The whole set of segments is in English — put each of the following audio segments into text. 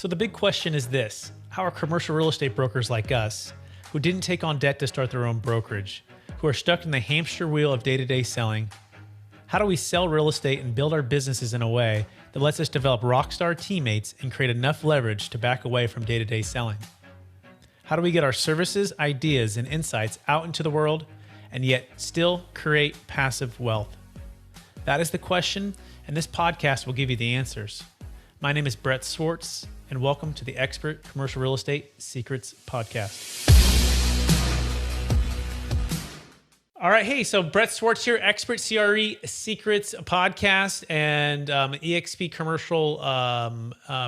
So the big question is this: how are commercial real estate brokers like us, who didn't take on debt to start their own brokerage, who are stuck in the hamster wheel of day-to-day selling, how do we sell real estate and build our businesses in a way that lets us develop rockstar teammates and create enough leverage to back away from day-to-day selling? How do we get our services, ideas, and insights out into the world and yet still create passive wealth? That is the question, and this podcast will give you the answers. My name is Brett Swarts, and welcome to the Expert Commercial Real Estate Secrets Podcast. All right, hey, so Brett Swarts here, Expert CRE Secrets Podcast, and EXP Commercial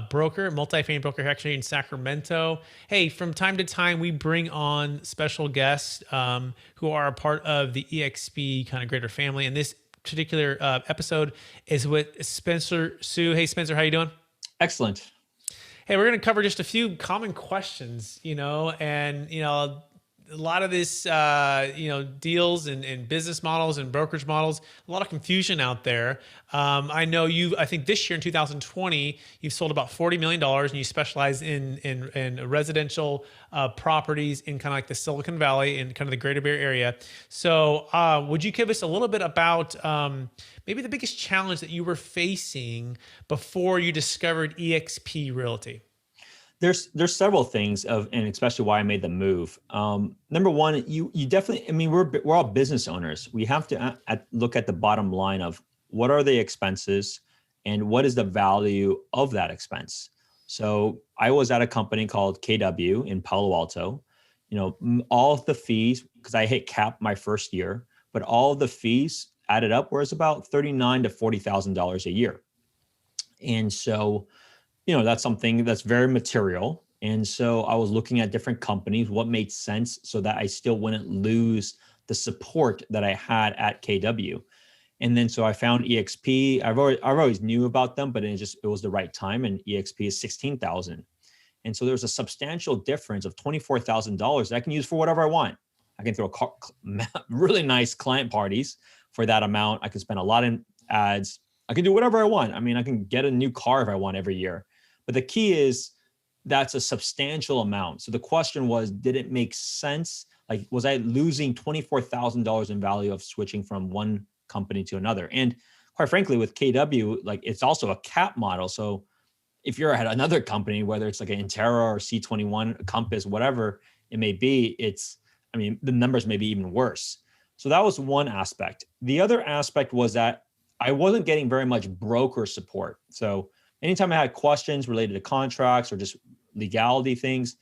broker, multifamily broker actually in Sacramento. Hey, from time to time, we bring on special guests who are a part of the EXP kind of greater family, and this particular episode is with Spencer Hsu. Hey, Spencer, how you doing? Excellent. Hey, we're going to cover just a few common questions, and, a lot of this, deals and business models and brokerage models, a lot of confusion out there. I know I think this year in 2020, you've sold about $40 million and you specialize in residential properties in kind of like the Silicon Valley and kind of the greater Bay Area. So would you give us a little bit about maybe the biggest challenge that you were facing before you discovered EXP Realty? There's several things and especially why I made the move. Number one, you definitely, we're all business owners. We have to look at the bottom line of what are the expenses and what is the value of that expense. So I was at a company called KW in Palo Alto. All of the fees, because I hit cap my first year, but all of the fees added up was about $39,000 to $40,000 a year. And so that's something that's very material. And so I was looking at different companies, what made sense so that I still wouldn't lose the support that I had at KW. And then so I found EXP. I've always knew about them, but it was the right time. And EXP is $16,000. And so there's a substantial difference of $24,000 that I can use for whatever I want. I can throw really nice client parties for that amount. I can spend a lot in ads. I can do whatever I want. I can get a new car if I want every year. But the key is that's a substantial amount. So the question was, did it make sense? Like, was I losing $24,000 in value of switching from one company to another? And quite frankly, with KW, it's also a cap model. So if you're at another company, whether it's like an Intera or C21, Compass, whatever it may be, the numbers may be even worse. So that was one aspect. The other aspect was that I wasn't getting very much broker support. So anytime I had questions related to contracts or just legality things,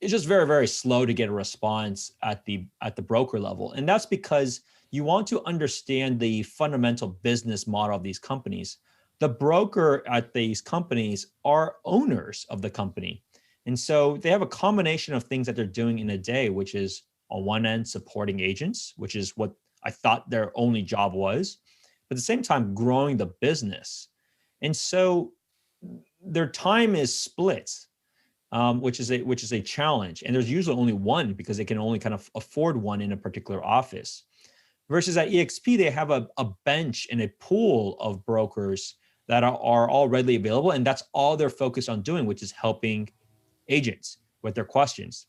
it's just very, very slow to get a response at the broker level. And that's because you want to understand the fundamental business model of these companies. The broker at these companies are owners of the company. And so they have a combination of things that they're doing in a day, which is on one end, supporting agents, which is what I thought their only job was, but at the same time, growing the business. And so their time is split, which is a challenge. And there's usually only one because they can only kind of afford one in a particular office. Versus at EXP, they have a bench and a pool of brokers that are all readily available. And that's all they're focused on doing, which is helping agents with their questions.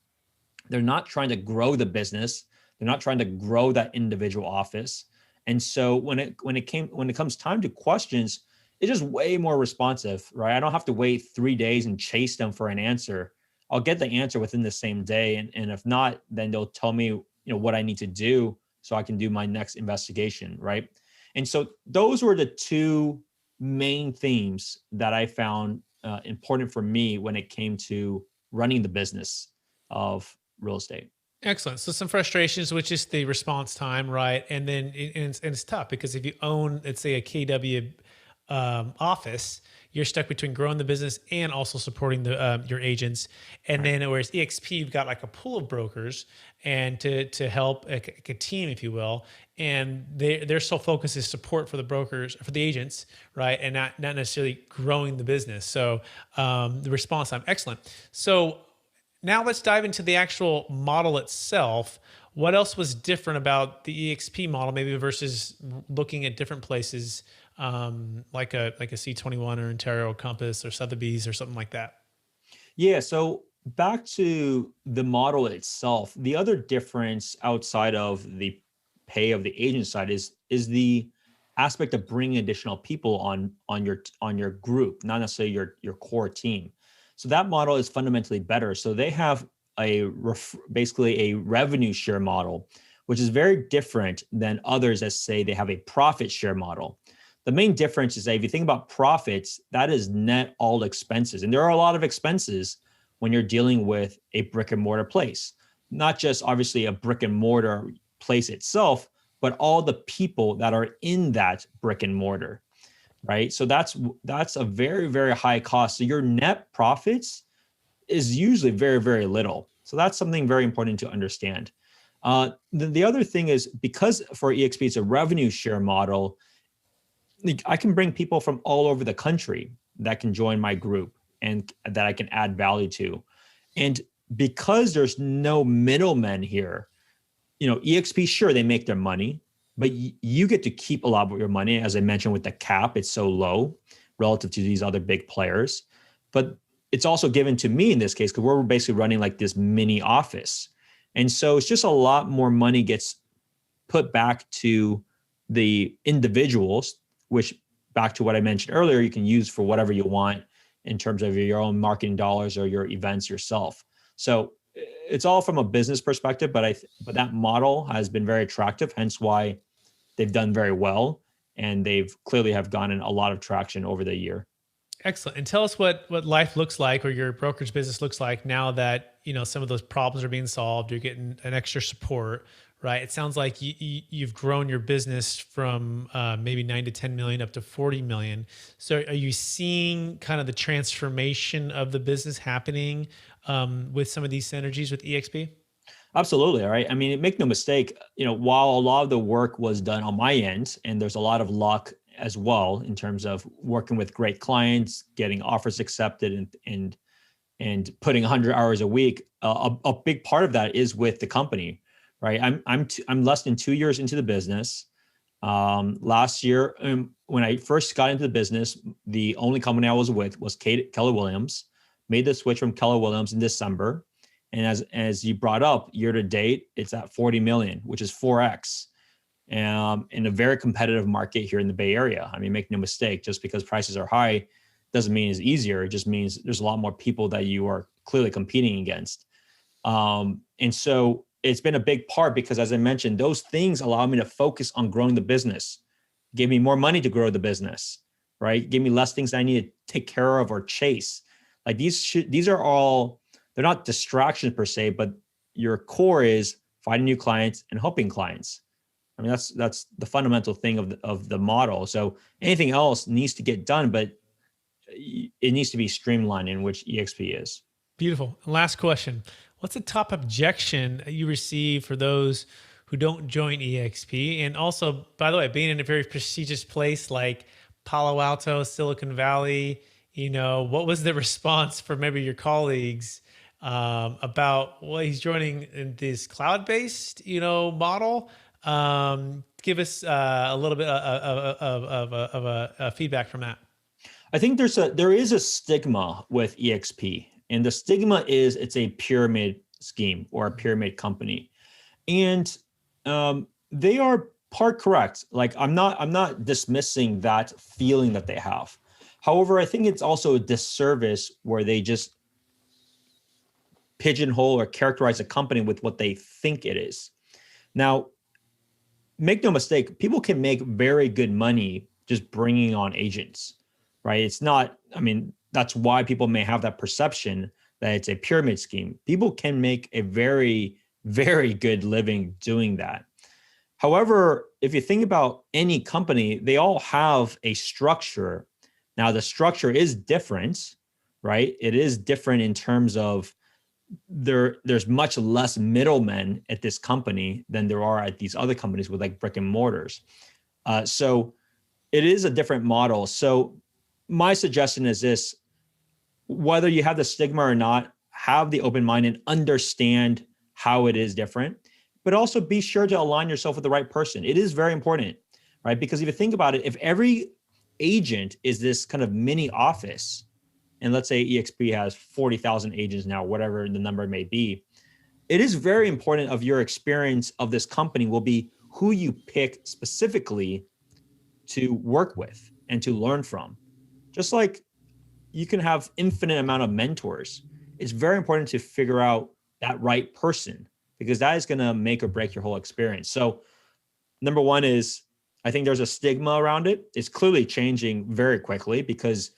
They're not trying to grow the business. They're not trying to grow that individual office. And so when it comes time to questions, it's just way more responsive, right? I don't have to wait 3 days and chase them for an answer. I'll get the answer within the same day. And if not, then they'll tell me, what I need to do so I can do my next investigation, right? And so those were the two main themes that I found important for me when it came to running the business of real estate. Excellent. So some frustrations, which is the response time, right? And then it's tough because if you own, let's say, a KW office, you're stuck between growing the business and also supporting your agents. And Right. then whereas EXP, you've got like a pool of brokers and to help a team, if you will. And their sole focus is support for the brokers, for the agents, right? And not necessarily growing the business. So the response time, excellent. So now let's dive into the actual model itself. What else was different about the EXP model, maybe versus looking at different places like a C21 or Ontario Compass or Sotheby's or something like that? Yeah. So back to the model itself, the other difference outside of the pay of the agent side is the aspect of bringing additional people on your group, not necessarily your core team. So that model is fundamentally better. So they have basically a revenue share model, which is very different than others that say they have a profit share model. The main difference is that if you think about profits, that is net all expenses. And there are a lot of expenses when you're dealing with a brick and mortar place, not just obviously a brick and mortar place itself, but all the people that are in that brick and mortar, right? So that's a very, very high cost. So your net profits is usually very, very little. So that's something very important to understand. The other thing is, because for EXP, it's a revenue share model, I can bring people from all over the country that can join my group and that I can add value to. And because there's no middlemen here, EXP, sure, they make their money, but you get to keep a lot of your money. As I mentioned, with the cap, it's so low relative to these other big players. But it's also given to me in this case, because we're basically running like this mini office. And so it's just a lot more money gets put back to the individuals, which, back to what I mentioned earlier, you can use for whatever you want in terms of your own marketing dollars or your events yourself. So it's all from a business perspective, but that model has been very attractive, hence why they've done very well, and they've clearly have gotten a lot of traction over the year. Excellent. And tell us what life looks like, or your brokerage business looks like, now that some of those problems are being solved. You're getting an extra support, right? It sounds like you've grown your business from maybe 9 to 10 million up to 40 million. So are you seeing kind of the transformation of the business happening with some of these synergies with EXP? Absolutely. All right. I mean, make no mistake, while a lot of the work was done on my end, and there's a lot of luck as well in terms of working with great clients, getting offers accepted, and putting 100 hours a week, a big part of that is with the company, right? I'm less than 2 years into the business. Last year, when I first got into the business, the only company I was with was Keller Williams. Made the switch from Keller Williams in December. And as you brought up, year to date, it's at 40 million, which is 4x, in a very competitive market here in the Bay Area. I mean, make no mistake, just because prices are high doesn't mean it's easier. It just means there's a lot more people that you are clearly competing against. And so it's been a big part, because, as I mentioned, those things allow me to focus on growing the business, gave me more money to grow the business, right? Give me less things I need to take care of or chase. Like these are all, they're not distractions per se, but your core is finding new clients and helping clients. I mean, that's the fundamental thing of the model. So anything else needs to get done, but it needs to be streamlined, in which EXP is. Beautiful. And last question. What's the top objection you receive for those who don't join EXP? And also, by the way, being in a very prestigious place like Palo Alto, Silicon Valley, what was the response from maybe your colleagues about, well, he's joining in this cloud-based, model? Give us a little bit of a feedback from that. I think there is a stigma with EXP, and the stigma is it's a pyramid scheme or a pyramid company, and they are part correct. Like, I'm not dismissing that feeling that they have. However, I think it's also a disservice where they just pigeonhole or characterize a company with what they think it is. Now, make no mistake, people can make very good money just bringing on agents, right? It's not, I mean, that's why people may have that perception that it's a pyramid scheme. People can make a very, very good living doing that. However, if you think about any company, they all have a structure. Now, the structure is different, right? It is different in terms of there's much less middlemen at this company than there are at these other companies with like brick and mortars. So it is a different model. So my suggestion is this: whether you have the stigma or not, have the open mind and understand how it is different, but also be sure to align yourself with the right person. It is very important, right? Because if you think about it, if every agent is this kind of mini office, and let's say EXP has 40,000 agents now, whatever the number may be, it is very important of your experience of this company will be who you pick specifically to work with and to learn from. Just like you can have infinite amount of mentors, it's very important to figure out that right person, because that is going to make or break your whole experience. So number one is, I think there's a stigma around it. It's clearly changing very quickly, because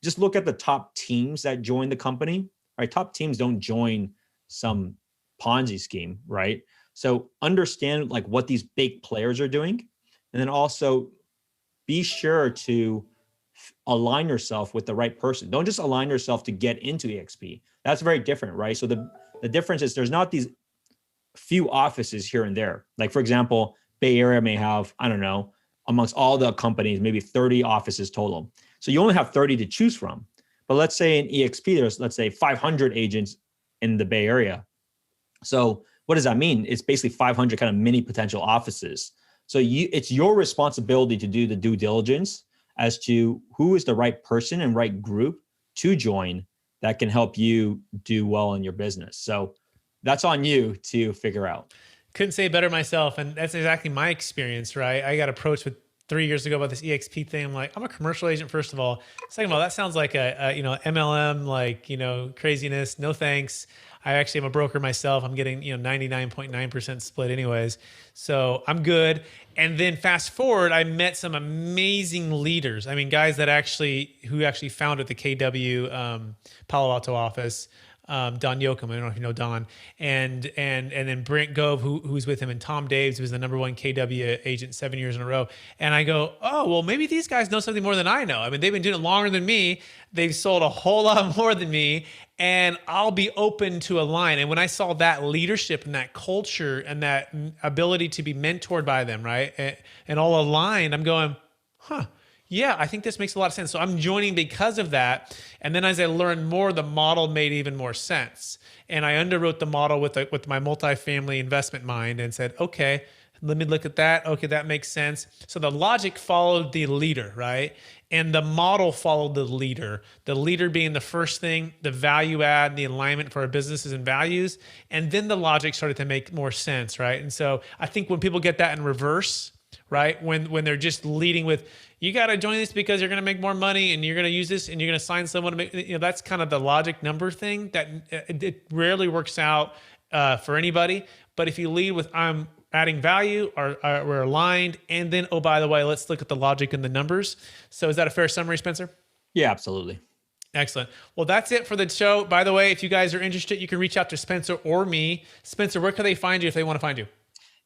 just look at the top teams that join the company, right? Top teams don't join some Ponzi scheme, right? So understand like what these big players are doing, and then also be sure to align yourself with the right person. Don't just align yourself to get into EXP. That's very different, right? So the difference is there's not these few offices here and there. Like for example, Bay Area may have, I don't know, amongst all the companies, maybe 30 offices total. So you only have 30 to choose from. But let's say in EXP, there's, let's say 500 agents in the Bay Area. So what does that mean? It's basically 500 kind of mini potential offices. So it's your responsibility to do the due diligence as to who is the right person and right group to join that can help you do well in your business. So that's on you to figure out. Couldn't say it better myself. And that's exactly my experience, right? I got approached with 3 years ago about this EXP thing. I'm like, I'm a commercial agent, first of all. Second of all, that sounds like a MLM, like, craziness. No thanks. I actually am a broker myself. I'm getting, 99.9% split anyways. So I'm good. And then fast forward, I met some amazing leaders. I mean, guys who actually founded the KW Palo Alto office. Don Yoakum, I don't know if you know Don, and then Brent Gove, who's with him, and Tom Daves, who's the #1 KW agent 7 years in a row. And I go, oh, well, maybe these guys know something more than I know. I mean, they've been doing it longer than me. They've sold a whole lot more than me, and I'll be open to align. And when I saw that leadership and that culture and that ability to be mentored by them, right, and all aligned, I'm going, yeah, I think this makes a lot of sense. So I'm joining because of that. And then as I learned more, the model made even more sense. And I underwrote the model with my multifamily investment mind and said, okay, let me look at that. Okay, that makes sense. So the logic followed the leader, right? And the model followed the leader being the first thing, the value add, the alignment for our businesses and values. And then the logic started to make more sense, right? And so I think when people get that in reverse, right? When they're just leading with, you got to join this because you're going to make more money and you're going to use this and you're going to sign someone to make, that's kind of the logic number thing that it rarely works out for anybody. But if you lead with, I'm adding value, or we're aligned, and then, oh, by the way, let's look at the logic and the numbers. So is that a fair summary, Spencer? Yeah, absolutely. Excellent. Well, that's it for the show. By the way, if you guys are interested, you can reach out to Spencer or me. Spencer, where can they find you if they want to find you?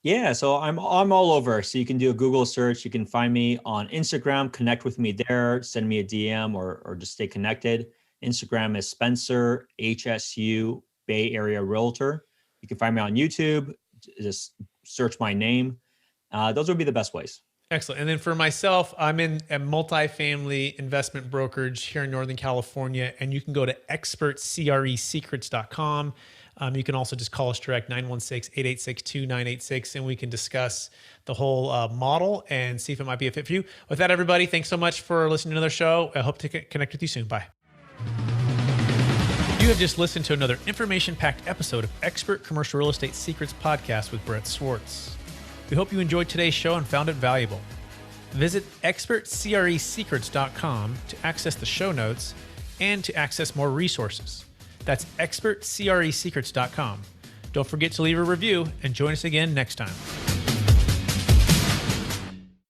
Yeah, so I'm all over. So you can do a Google search. You can find me on Instagram, connect with me there, send me a DM or just stay connected. Instagram is Spencer HSU Bay Area Realtor. You can find me on YouTube. Just search my name. Those would be the best ways. Excellent. And then for myself, I'm in a multifamily investment brokerage here in Northern California, and you can go to expertcresecrets.com. You can also just call us direct, 916-886-2986, and we can discuss the whole model and see if it might be a fit for you. With that, everybody, thanks so much for listening to another show. I hope to connect with you soon. Bye. You have just listened to another information-packed episode of Expert Commercial Real Estate Secrets Podcast with Brett Swarts. We hope you enjoyed today's show and found it valuable. Visit expertcresecrets.com to access the show notes and to access more resources. That's expertcresecrets.com. Don't forget to leave a review and join us again next time.